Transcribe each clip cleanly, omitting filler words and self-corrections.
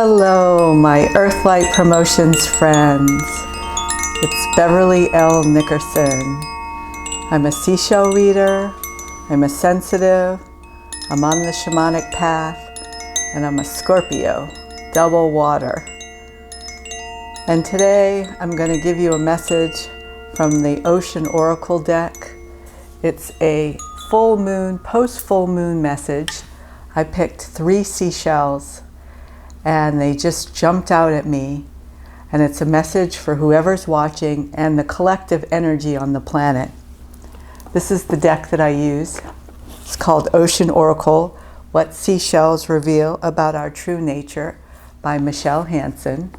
Hello, my Earthlight Promotions friends. It's Beverly L. Nickerson. I'm a seashell reader, I'm a sensitive, I'm on the shamanic path, and I'm a Scorpio, double water. And today I'm going to give you a message from the Ocean Oracle deck. It's a full moon, post-full moon message. I picked 3 seashells and they just jumped out at me. And it's a message for whoever's watching and the collective energy on the planet. This is the deck that I use. It's called Ocean Oracle, What Seashells Reveal About Our True Nature by Michelle Hansen.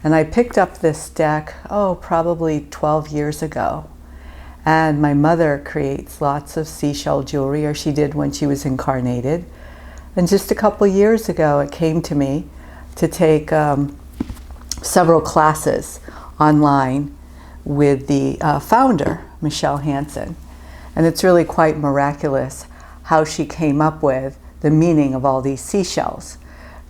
And I picked up this deck, probably 12 years ago. And my mother creates lots of seashell jewelry, or she did when she was incarnated. And just a couple years ago, it came to me to take several classes online with the founder, Michelle Hansen. And it's really quite miraculous how she came up with the meaning of all these seashells.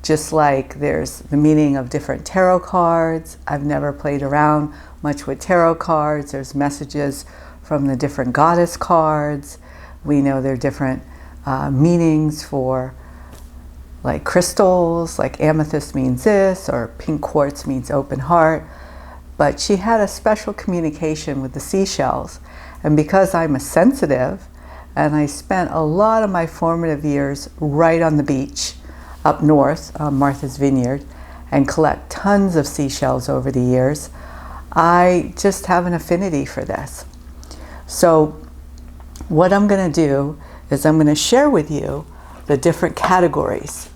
Just like there's the meaning of different tarot cards. I've never played around much with tarot cards. There's messages from the different goddess cards. We know there are different meanings for like crystals, like amethyst means this, or pink quartz means open heart. But she had a special communication with the seashells. And because I'm a sensitive, and I spent a lot of my formative years right on the beach up north, Martha's Vineyard, and collect tons of seashells over the years, I just have an affinity for this. So what I'm going to do is I'm going to share with you the different categories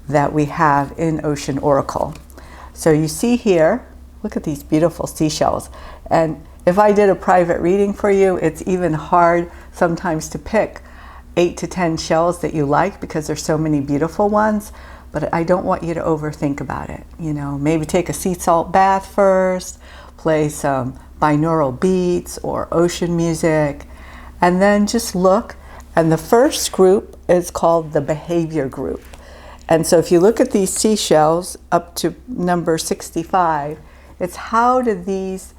that we have in Ocean Oracle. So you see here, look at these beautiful seashells. And if I did a private reading for you, it's even hard sometimes to pick 8 to 10 shells that you like because there's so many beautiful ones. But I don't want you to overthink about it. You know, maybe take a sea salt bath first, play some binaural beats or ocean music, and then just look. And the first group is called the behavior group. And so if you look at these seashells up to number 65, it's how do these,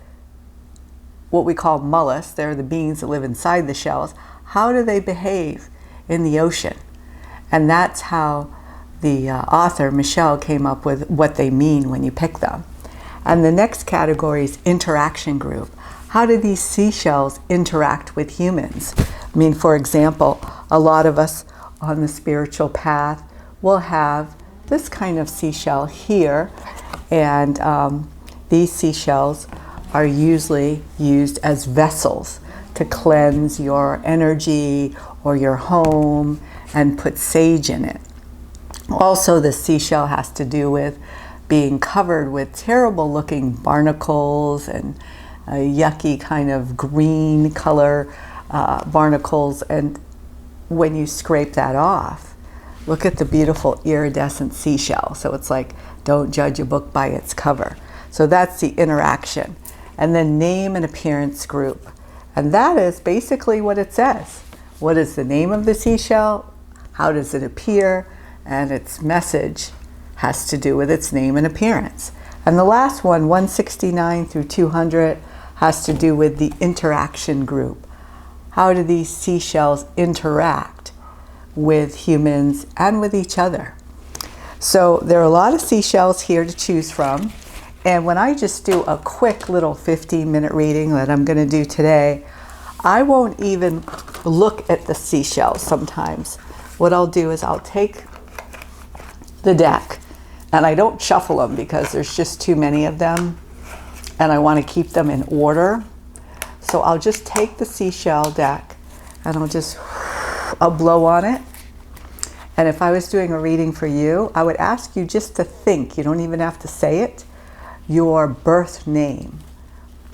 what we call mollusks, they're the beings that live inside the shells, how do they behave in the ocean? And that's how the author, Michelle, came up with what they mean when you pick them. And the next category is interaction group. How do these seashells interact with humans? I mean, for example, a lot of us on the spiritual path will have this kind of seashell here. And these seashells are usually used as vessels to cleanse your energy or your home and put sage in it. Also, the seashell has to do with being covered with terrible looking barnacles and a yucky kind of green color barnacles. And when you scrape that off, look at the beautiful iridescent seashell. So it's like, don't judge a book by its cover. So that's the interaction. And then name and appearance group. And that is basically what it says. What is the name of the seashell? How does it appear? And its message has to do with its name and appearance. And the last one, 169 through 200, has to do with the interaction group. How do these seashells interact with humans and with each other? So there are a lot of seashells here to choose from. And when I just do a quick little 15-minute reading that I'm going to do today, I won't even look at the seashells sometimes. What I'll do is I'll take the deck, and I don't shuffle them because there's just too many of them and I want to keep them in order. So I'll just take the seashell deck and I'll blow on it. And if I was doing a reading for you, I would ask you just to think, you don't even have to say it, your birth name.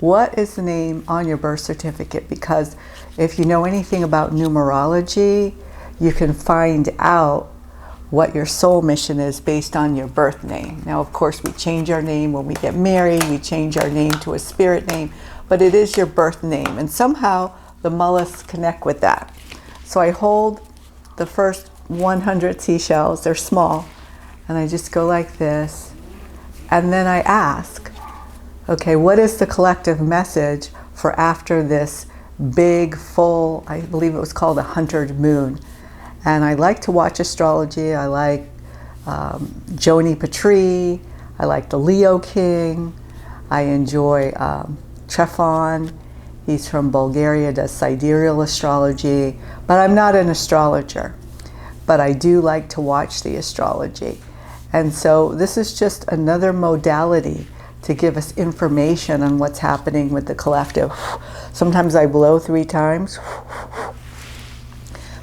What is the name on your birth certificate? Because if you know anything about numerology, you can find out what your soul mission is based on your birth name. Now, of course, we change our name when we get married, we change our name to a spirit name, but it is your birth name. And somehow the mollusks connect with that. So I hold the first 100 seashells, they're small, and I just go like this, And then I ask, okay, what is the collective message for after this big, full, I believe it was called a 100 moon. And I like to watch astrology. I like Joni Petrie. I like the Leo King. I enjoy Trefon. He's from Bulgaria, does sidereal astrology. But I'm not an astrologer. But I do like to watch the astrology. And so this is just another modality to give us information on what's happening with the collective. Sometimes I blow 3 times.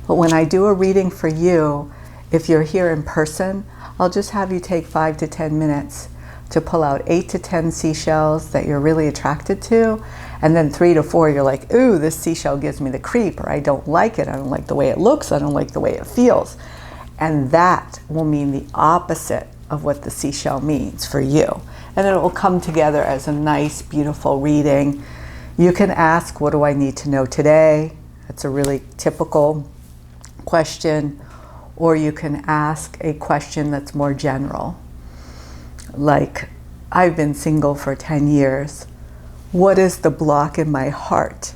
But when I do a reading for you, if you're here in person, I'll just have you take 5 to 10 minutes to pull out 8 to 10 seashells that you're really attracted to. And then 3 to 4, you're like, ooh, this seashell gives me the creep, or I don't like it. I don't like the way it looks. I don't like the way it feels. And that will mean the opposite of what the seashell means for you. And it will come together as a nice, beautiful reading. You can ask, what do I need to know today? That's a really typical question. Or you can ask a question that's more general. Like, I've been single for 10 years. What is the block in my heart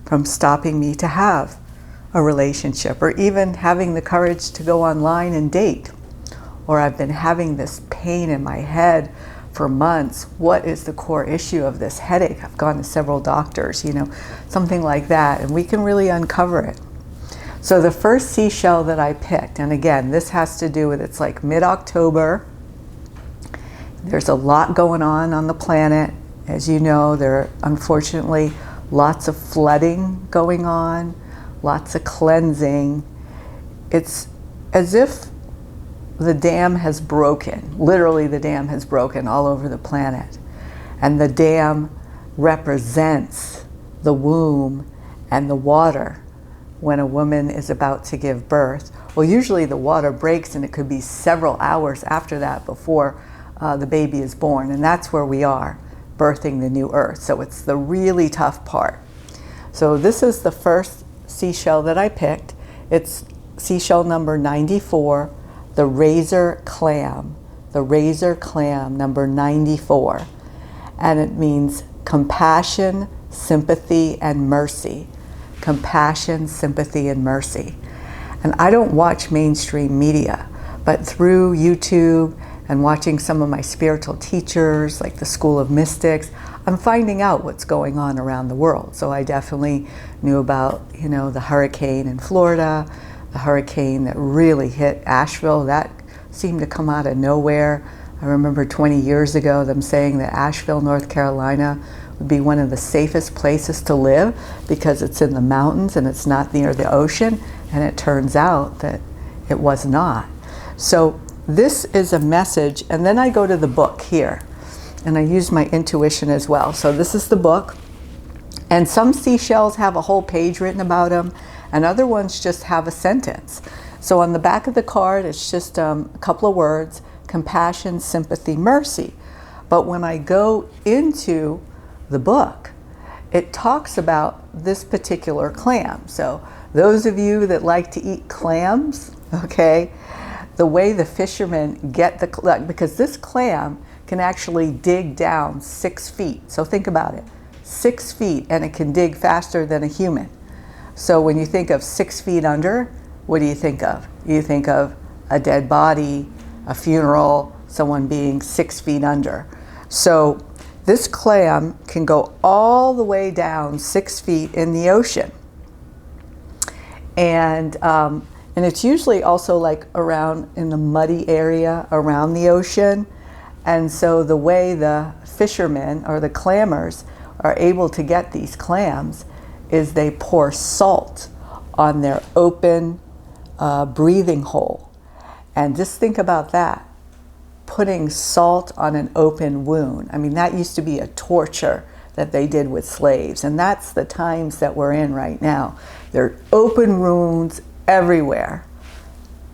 from stopping me to have a relationship, or even having the courage to go online and date? Or I've been having this pain in my head for months. What is the core issue of this headache? I've gone to several doctors, something like that, and we can really uncover it. So the first seashell that I picked, and again, this has to do with, it's like mid-October. There's a lot going on the planet. As you know, there are unfortunately lots of flooding going on, lots of cleansing. It's as if the dam has broken. Literally, the dam has broken all over the planet. And the dam represents the womb and the water when a woman is about to give birth. Well, usually the water breaks, and it could be several hours after that before the baby is born. And that's where we are, birthing the new earth. So it's the really tough part. So this is the first seashell that I picked. It's seashell number 94, the razor clam. The razor clam, number 94. And it means compassion, sympathy, and mercy. Compassion, sympathy, and mercy. And I don't watch mainstream media, but through YouTube and watching some of my spiritual teachers, like the School of Mystics, I'm finding out what's going on around the world. So I definitely knew about, the hurricane in Florida, the hurricane that really hit Asheville. That seemed to come out of nowhere. I remember 20 years ago them saying that Asheville, North Carolina would be one of the safest places to live because it's in the mountains and it's not near the ocean. And it turns out that it was not. So this is a message, and then I go to the book here, and I use my intuition as well. So this is the book, and some seashells have a whole page written about them, and other ones just have a sentence. So on the back of the card, it's just a couple of words: compassion, sympathy, mercy. But when I go into the book, it talks about this particular clam. So those of you that like to eat clams, okay, the way the fishermen get because this clam can actually dig down 6 feet. So think about it, 6 feet, and it can dig faster than a human. So when you think of 6 feet under, what do you think of? You think of a dead body, a funeral, someone being 6 feet under. So this clam can go all the way down 6 feet in the ocean. And it's usually also like around in the muddy area around the ocean. And so the way the fishermen or the clammers are able to get these clams is they pour salt on their open breathing hole. And just think about that, putting salt on an open wound. I mean, that used to be a torture that they did with slaves. And that's the times that we're in right now. There are open wounds everywhere.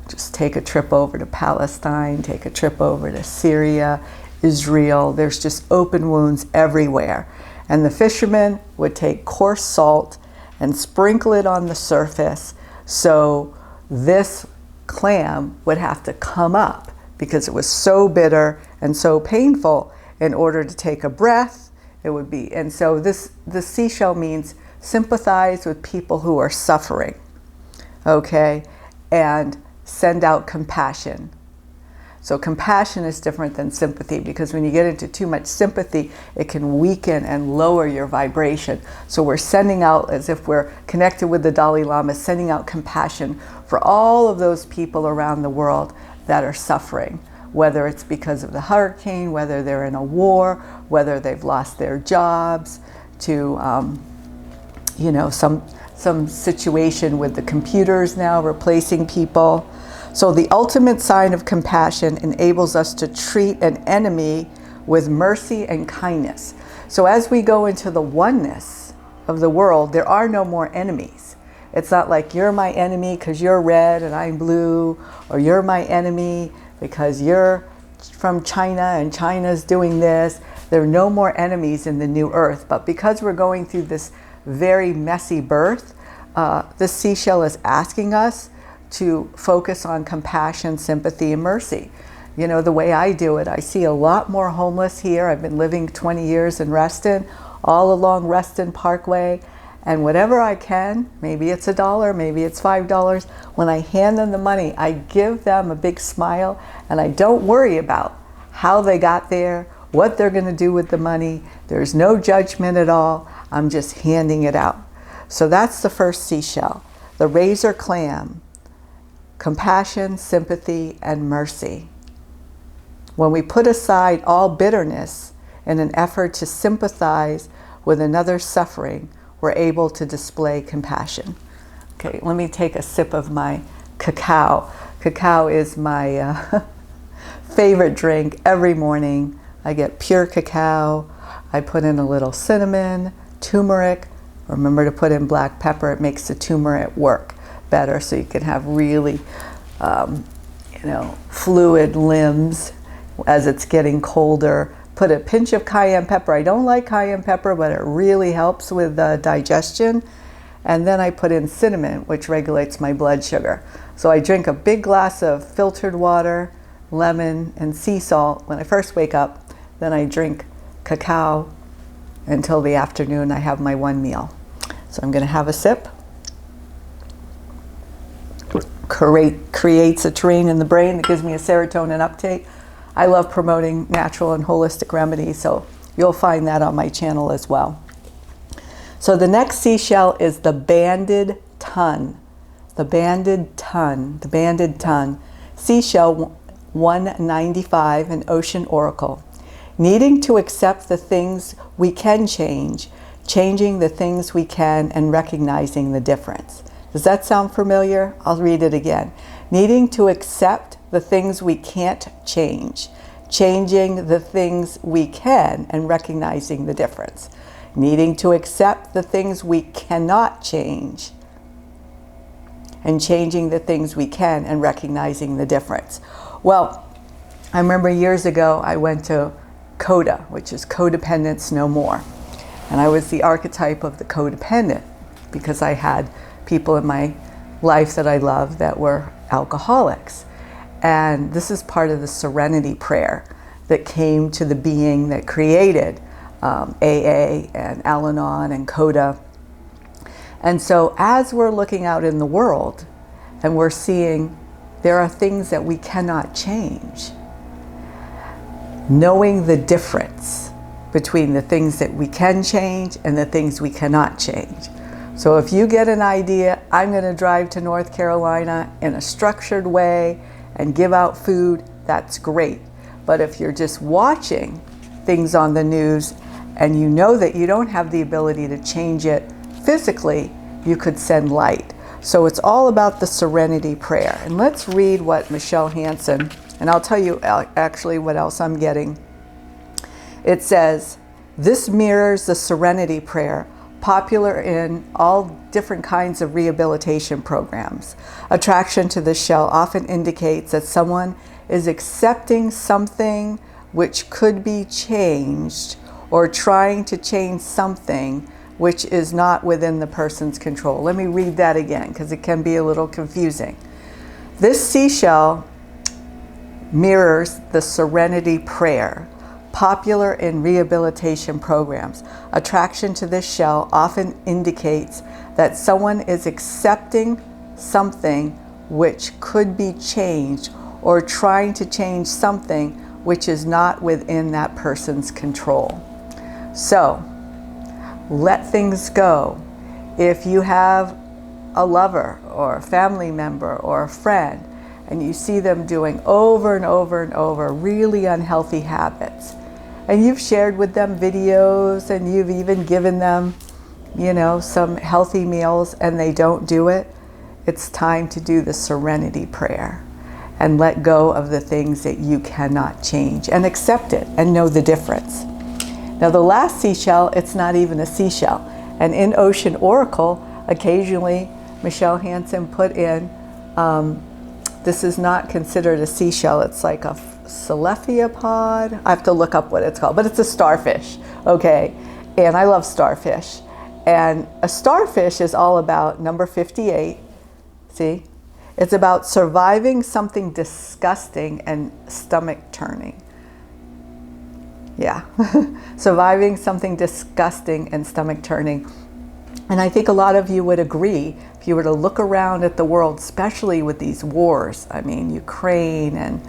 Just take a trip over to Palestine, take a trip over to Syria, Israel. There's just open wounds everywhere. And the fishermen would take coarse salt and sprinkle it on the surface. So this clam would have to come up because it was so bitter and so painful. In order to take a breath, it would be. And so the seashell means sympathize with people who are suffering, okay, and send out compassion. So compassion is different than sympathy, because when you get into too much sympathy, it can weaken and lower your vibration. So we're sending out, as if we're connected with the Dalai Lama, sending out compassion for all of those people around the world that are suffering, whether it's because of the hurricane, whether they're in a war, whether they've lost their jobs, to some situation with the computers now replacing people. So the ultimate sign of compassion enables us to treat an enemy with mercy and kindness. So as we go into the oneness of the world, there are no more enemies. It's not like you're my enemy because you're red and I'm blue, or you're my enemy because you're from China and China's doing this. There are no more enemies in the new earth. But because we're going through this very messy birth, the seashell is asking us to focus on compassion, sympathy, and mercy. You know, the way I do it, I see a lot more homeless here. I've been living 20 years in Reston, all along Reston Parkway, and whatever I can, maybe it's $1, maybe it's $5, when I hand them the money, I give them a big smile, and I don't worry about how they got there, what they're going to do with the money. There's no judgment at all. I'm just handing it out. So that's the first seashell. The razor clam: compassion, sympathy, and mercy. When we put aside all bitterness in an effort to sympathize with another's suffering, we're able to display compassion. Okay, let me take a sip of my cacao. Cacao is my favorite drink every morning. I get pure cacao. I put in a little cinnamon, turmeric. Remember to put in black pepper. It makes the turmeric work better, so you can have really, fluid limbs as it's getting colder. Put a pinch of cayenne pepper. I don't like cayenne pepper, but it really helps with digestion. And then I put in cinnamon, which regulates my blood sugar. So I drink a big glass of filtered water, lemon, and sea salt when I first wake up. Then I drink cacao until the afternoon. I have my one meal. So I'm going to have a sip. Creates a terrain in the brain that gives me a serotonin uptake. I love promoting natural and holistic remedies, so you'll find that on my channel as well. So the next seashell is the banded ton. The banded ton. The banded ton. Seashell 195, an ocean oracle. Needing to accept the things we can change, changing the things we can, and recognizing the difference. Does that sound familiar? I'll read it again. Needing to accept the things we can't change, changing the things we can, and recognizing the difference. Needing to accept the things we cannot change, and changing the things we can, and recognizing the difference. Well, I remember years ago I went to CODA, which is Codependence No More. And I was the archetype of the codependent, because I had people in my life that I loved that were alcoholics. And this is part of the serenity prayer that came to the being that created AA and Al-Anon and CODA. And so as we're looking out in the world and we're seeing there are things that we cannot change, knowing the difference between the things that we can change and the things we cannot change. So if you get an idea, I'm going to drive to North Carolina in a structured way and give out food, that's great. But if you're just watching things on the news and you know that you don't have the ability to change it physically, you could send light. So it's all about the serenity prayer. And let's read what Michelle Hansen, and I'll tell you actually what else I'm getting. It says, this mirrors the serenity prayer, popular in all different kinds of rehabilitation programs. Attraction to the shell often indicates that someone is accepting something which could be changed, or trying to change something which is not within the person's control. Let me read that again, because it can be a little confusing. This seashell mirrors the serenity prayer, popular in rehabilitation programs. Attraction to this shell often indicates that someone is accepting something which could be changed, or trying to change something which is not within that person's control. So, let things go. If you have a lover or a family member or a friend, and you see them doing over and over and over really unhealthy habits, and you've shared with them videos, and you've even given them, some healthy meals, and they don't do it, it's time to do the serenity prayer and let go of the things that you cannot change, and accept it and know the difference. Now, the last seashell, it's not even a seashell. And in Ocean Oracle, occasionally Michelle Hansen put in, this is not considered a seashell, it's like a cephalopod. I have to look up what it's called, but it's a starfish, okay? And I love starfish. And a starfish is all about number 58, see? It's about surviving something disgusting and stomach turning. Yeah, surviving something disgusting and stomach turning. And I think a lot of you would agree, if you were to look around at the world, especially with these wars, Ukraine and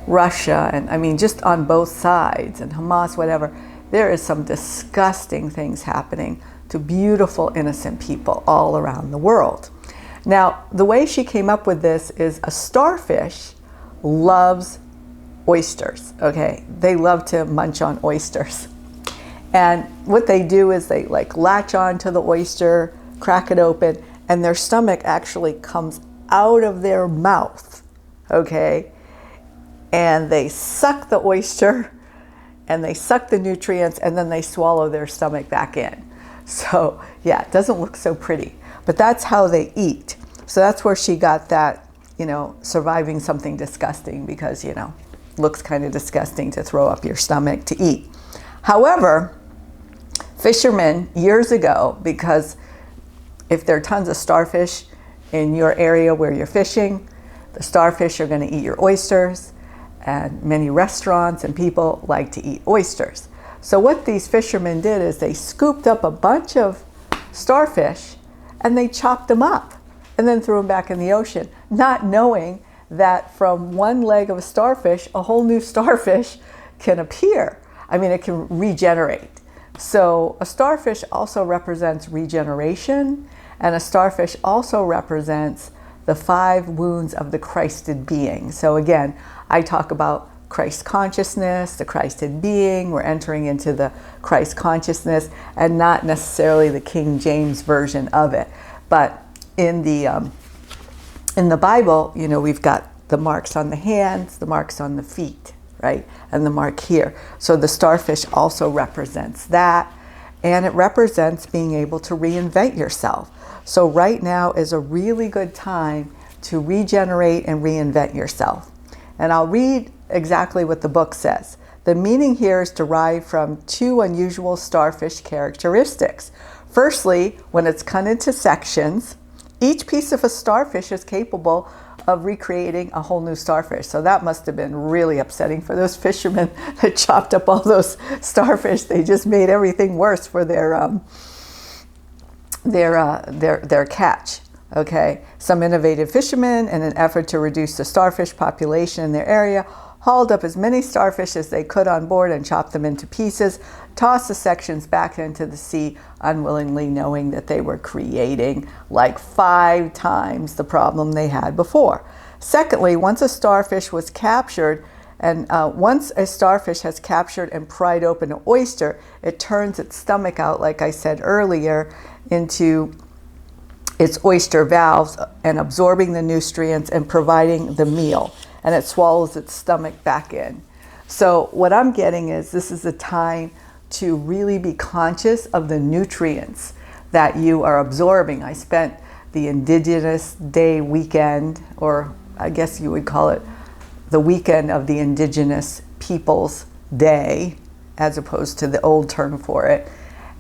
Russia, and just on both sides, and Hamas, whatever, there is some disgusting things happening to beautiful, innocent people all around the world. Now, the way she came up with this is a starfish loves oysters, okay? They love to munch on oysters. And what they do is they latch on to the oyster, crack it open, and their stomach actually comes out of their mouth, okay? And they suck the oyster, and they suck the nutrients, and then they swallow their stomach back in. So yeah, it doesn't look so pretty, but that's how they eat. So that's where she got that, surviving something disgusting, because, looks kind of disgusting to throw up your stomach to eat. However, fishermen years ago, because if there are tons of starfish in your area where you're fishing, the starfish are going to eat your oysters, and many restaurants and people like to eat oysters. So what these fishermen did is they scooped up a bunch of starfish and they chopped them up and then threw them back in the ocean, not knowing that from one leg of a starfish, a whole new starfish can appear. It can regenerate. So a starfish also represents regeneration, and a starfish also represents the 5 wounds of the Christed being. So again, I talk about Christ consciousness, the Christed being. We're entering into the Christ consciousness, and not necessarily the King James version of it. But in the Bible, we've got the marks on the hands, the marks on the feet, right? And the mark here. So the starfish also represents that, and it represents being able to reinvent yourself. So right now is a really good time to regenerate and reinvent yourself. And I'll read exactly what the book says. The meaning here is derived from 2 unusual starfish characteristics. Firstly, when it's cut into sections, each piece of a starfish is capable of recreating a whole new starfish. So that must have been really upsetting for those fishermen that chopped up all those starfish. They just made everything worse for their catch. Okay, some innovative fishermen, in an effort to reduce the starfish population in their area, hauled up as many starfish as they could on board and chopped them into pieces, tossed the sections back into the sea, unwillingly knowing that they were creating 5 times the problem they had before. Secondly, once a starfish was captured, and once a starfish has captured and pried open an oyster, it turns its stomach out, like I said earlier, into its oyster valves and absorbing the nutrients and providing the meal. And it swallows its stomach back in. So what I'm getting is this is a time to really be conscious of the nutrients that you are absorbing. I spent the Indigenous Day weekend, or I guess you would call it the weekend of the Indigenous Peoples Day, as opposed to the old term for it.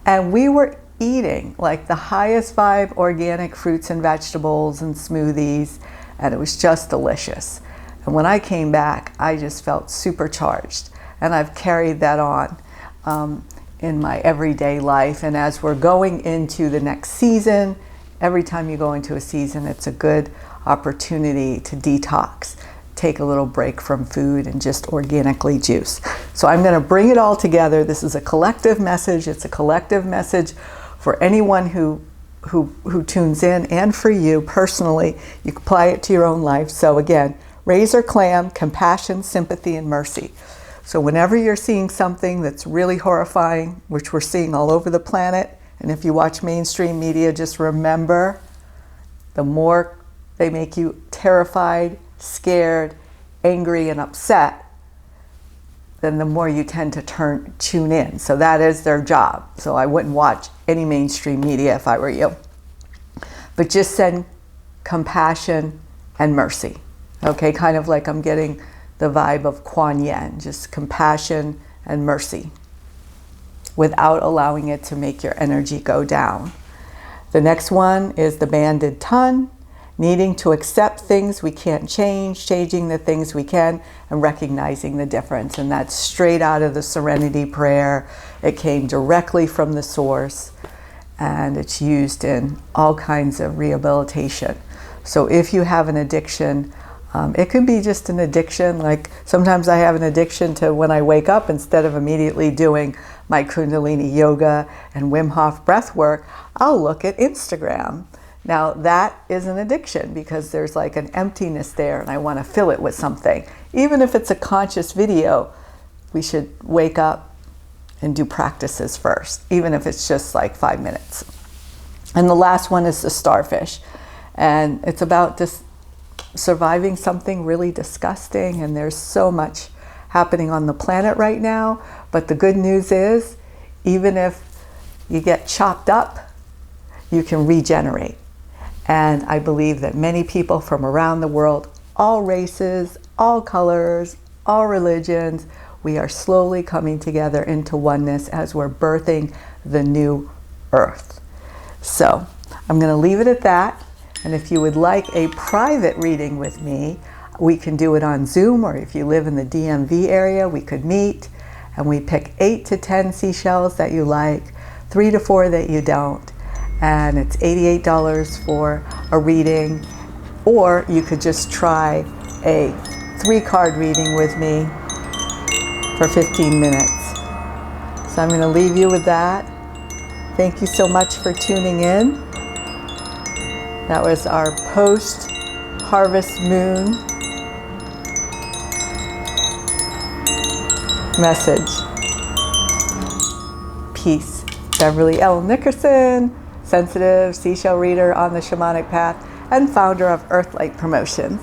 And we were eating the highest vibe organic fruits and vegetables and smoothies, and it was just delicious. And when I came back, I just felt supercharged. And I've carried that on in my everyday life. And as we're going into the next season, every time you go into a season, it's a good opportunity to detox, take a little break from food and just organically juice. So I'm going to bring it all together. This is a collective message. It's a collective message for anyone who tunes in, and for you personally. You can apply it to your own life. So again, razor clam, compassion, sympathy, and mercy. So whenever you're seeing something that's really horrifying, which we're seeing all over the planet, and if you watch mainstream media, just remember, the more they make you terrified, scared, angry, and upset, then the more you tend to tune in. So that is their job. So I wouldn't watch any mainstream media if I were you. But just send compassion and mercy. Okay, kind of like I'm getting the vibe of Kuan Yin, just compassion and mercy, without allowing it to make your energy go down. The next one is the banded tongue, needing to accept things we can't change, changing the things we can, and recognizing the difference. And that's straight out of the Serenity Prayer. It came directly from the source, and it's used in all kinds of rehabilitation. So if you have an addiction, it could be just an addiction. Like sometimes I have an addiction to when I wake up, instead of immediately doing my Kundalini yoga and Wim Hof breath work, I'll look at Instagram. Now that is an addiction because there's like an emptiness there and I want to fill it with something. Even if it's a conscious video, we should wake up and do practices first, even if it's just like 5 minutes. And the last one is the starfish. And it's about just surviving something really disgusting, and there's so much happening on the planet right now. But the good news is, even if you get chopped up, you can regenerate. And I believe that many people from around the world, all races, all colors, all religions, we are slowly coming together into oneness as we're birthing the new earth. So I'm going to leave it at that. And if you would like a private reading with me, we can do it on Zoom, or if you live in the DMV area, we could meet and we pick 8 to 10 seashells that you like, 3 to 4 that you don't. And it's $88 for a reading, or you could just try a 3-card reading with me for 15 minutes. So I'm going to leave you with that. Thank you so much for tuning in. That was our post-harvest moon message. Peace. Beverly L. Nickerson, sensitive seashell reader on the shamanic path and founder of Earthlight Promotions.